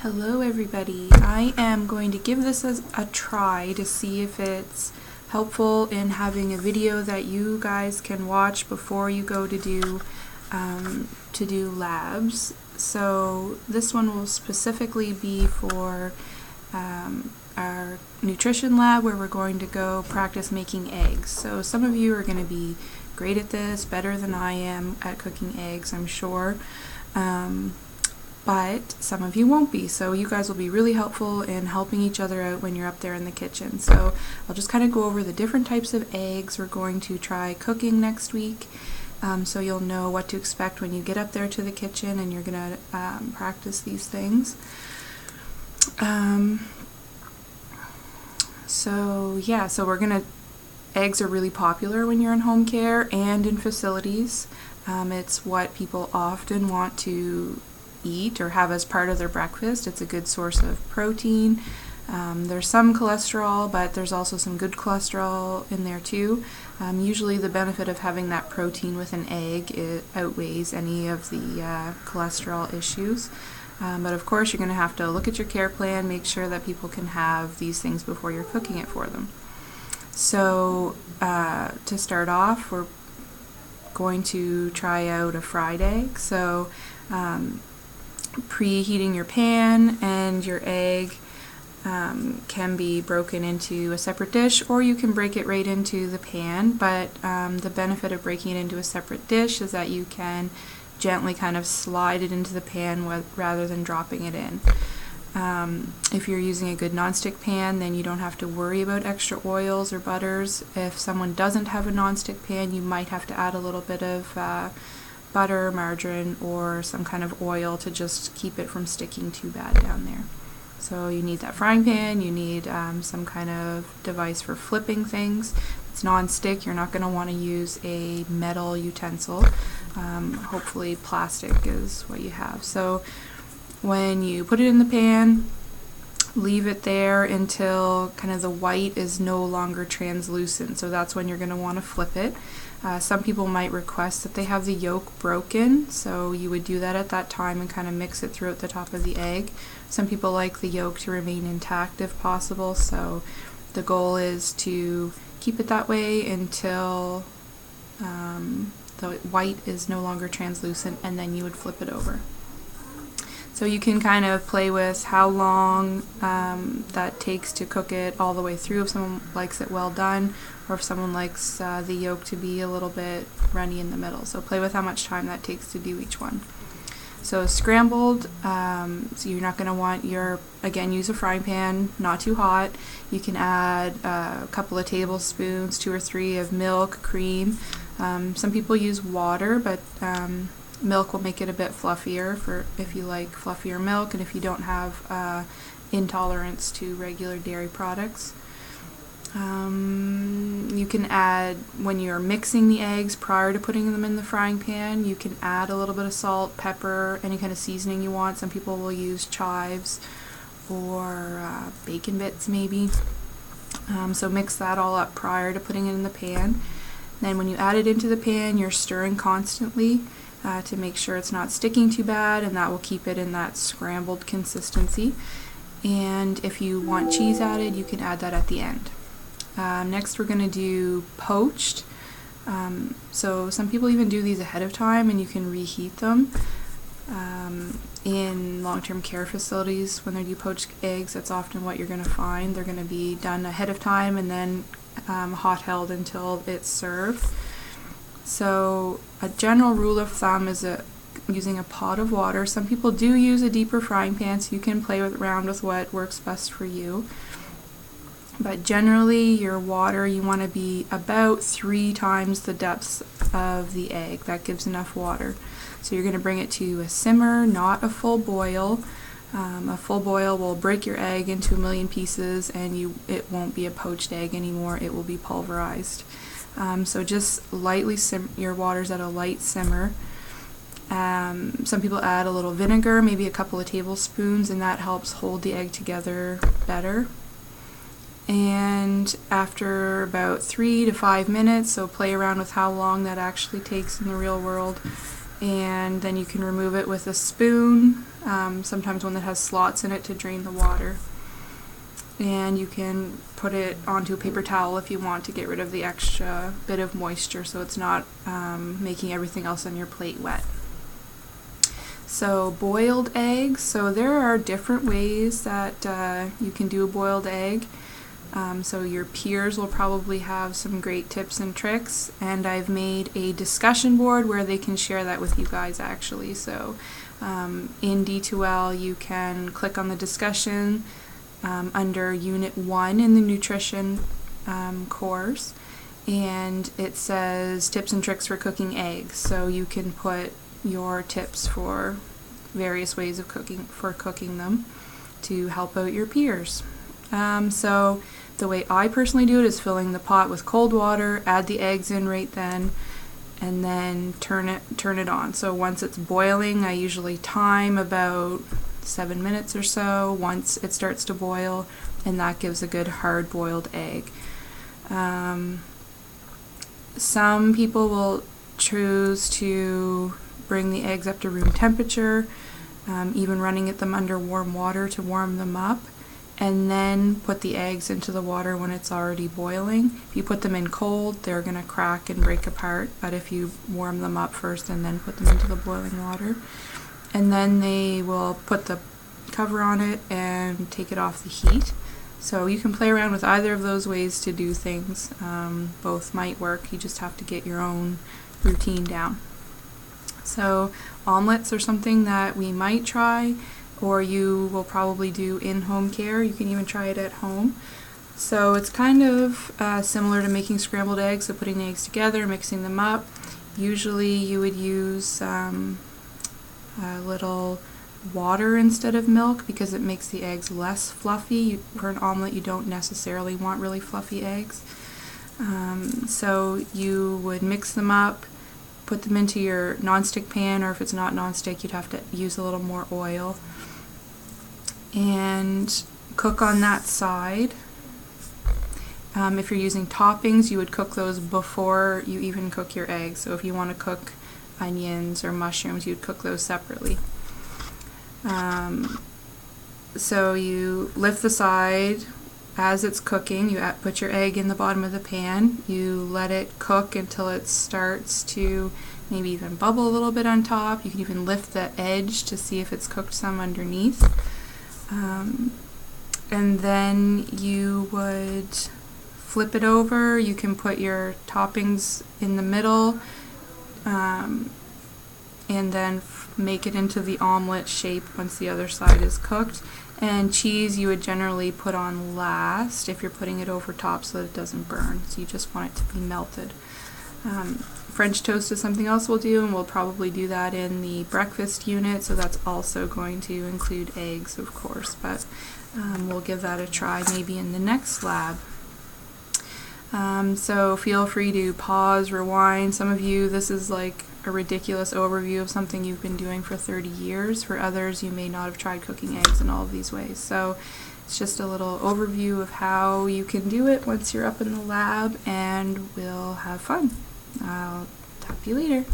Hello everybody, I am going to give this a try to see if it's helpful in having a video that you guys can watch before you go to do labs. So this one will specifically be for our nutrition lab where we're going to go practice making eggs. So some of you are going to be great at this, better than I am at cooking eggs, I'm sure. But some of you won't be, so you guys will be really helpful in helping each other out when you're up there in the kitchen. So I'll just kind of go over the different types of eggs we're going to try cooking next week, so you'll know what to expect when you get up there to the kitchen and you're going to practice these things. Eggs are really popular when you're in home care and in facilities. It's what people often want to eat or have as part of their breakfast. It's a good source of protein. There's some cholesterol, but there's also some good cholesterol in there too. Usually the benefit of having that protein with an egg outweighs any of the cholesterol issues. But of course you're going to have to look at your care plan, make sure that people can have these things before you're cooking it for them. So to start off, we're going to try out a fried egg. So preheating your pan, and your egg can be broken into a separate dish, or you can break it right into the pan, but the benefit of breaking it into a separate dish is that you can gently kind of slide it into the pan rather than dropping it in. If you're using a good nonstick pan, then you don't have to worry about extra oils or butters. If someone doesn't have a nonstick pan, you might have to add a little bit of butter, margarine, or some kind of oil to just keep it from sticking too bad down there. So you need that frying pan, you need some kind of device for flipping things. If it's non-stick, you're not going to want to use a metal utensil. Hopefully plastic is what you have. So when you put it in the pan, leave it there until kind of the white is no longer translucent. So that's when you're going to want to flip it. Some people might request that they have the yolk broken, so you would do that at that time and kind of mix it throughout the top of the egg. Some people like the yolk to remain intact if possible, so the goal is to keep it that way until the white is no longer translucent, and then you would flip it over. So you can kind of play with how long that takes to cook it all the way through, if someone likes it well done, or if someone likes the yolk to be a little bit runny in the middle. So play with how much time that takes to do each one. So scrambled, so you're not going to want again, use a frying pan, not too hot. You can add a couple of tablespoons, 2 or 3 of milk, cream. Some people use water, but milk will make it a bit fluffier if you like fluffier milk and if you don't have intolerance to regular dairy products. You can add, when you're mixing the eggs prior to putting them in the frying pan, you can add a little bit of salt, pepper, any kind of seasoning you want. Some people will use chives or bacon bits maybe. So mix that all up prior to putting it in the pan. Then when you add it into the pan, you're stirring constantly to make sure it's not sticking too bad, and that will keep it in that scrambled consistency. And if you want cheese added, you can add that at the end. Next we're going to do poached. So some people even do these ahead of time, and you can reheat them. In long-term care facilities, when they do poached eggs, that's often what you're going to find. They're going to be done ahead of time and then hot held until it's served. So a general rule of thumb is using a pot of water. Some people do use a deeper frying pan, so you can play around with what works best for you. But generally your water, you want to be about 3 times the depth of the egg. That gives enough water. So you're going to bring it to a simmer, not a full boil. A full boil will break your egg into a million pieces, and it won't be a poached egg anymore. It will be pulverized. So just lightly your water's at a light simmer. Some people add a little vinegar, maybe a couple of tablespoons, and that helps hold the egg together better. And after about 3 to 5 minutes, so play around with how long that actually takes in the real world, and then you can remove it with a spoon, sometimes one that has slots in it to drain the water. And you can put it onto a paper towel if you want to get rid of the extra bit of moisture so it's not making everything else on your plate wet. So boiled eggs, so there are different ways that you can do a boiled egg. So your peers will probably have some great tips and tricks, and I've made a discussion board where they can share that with you guys actually. So in D2L you can click on the discussion under Unit 1 in the nutrition course, and it says tips and tricks for cooking eggs. So you can put your tips for various ways of cooking them to help out your peers. So the way I personally do it is filling the pot with cold water, add the eggs in right then, and then turn it on. So once it's boiling, I usually time about 7 minutes or so once it starts to boil, and that gives a good hard boiled egg. Some people will choose to bring the eggs up to room temperature, even running them under warm water to warm them up, and then put the eggs into the water when it's already boiling. If you put them in cold, they're going to crack and break apart, but if you warm them up first and then put them into the boiling water, and then they will put the cover on it and take it off the heat. So you can play around with either of those ways to do things. Both might work, you just have to get your own routine down. So omelets are something that we might try, or you will probably do in home care. You can even try it at home. So it's kind of similar to making scrambled eggs, so putting the eggs together, mixing them up. Usually you would use a little water instead of milk because it makes the eggs less fluffy. For an omelet you don't necessarily want really fluffy eggs. So you would mix them up, put them into your nonstick pan, or if it's not nonstick you'd have to use a little more oil, and cook on that side. If you're using toppings, you would cook those before you even cook your eggs. So if you want to cook onions or mushrooms, you'd cook those separately. So you lift the side as it's cooking, you put your egg in the bottom of the pan, you let it cook until it starts to maybe even bubble a little bit on top. You can even lift the edge to see if it's cooked some underneath. And then you would flip it over. You can put your toppings in the middle, and then make it into the omelet shape once the other side is cooked. And cheese you would generally put on last if you're putting it over top so that it doesn't burn. So you just want it to be melted. French toast is something else we'll do, and we'll probably do that in the breakfast unit, so that's also going to include eggs, of course, but we'll give that a try maybe in the next lab. So feel free to pause, rewind. Some of you, this is like a ridiculous overview of something you've been doing for 30 years. For others, you may not have tried cooking eggs in all of these ways. So it's just a little overview of how you can do it once you're up in the lab, and we'll have fun. I'll talk to you later.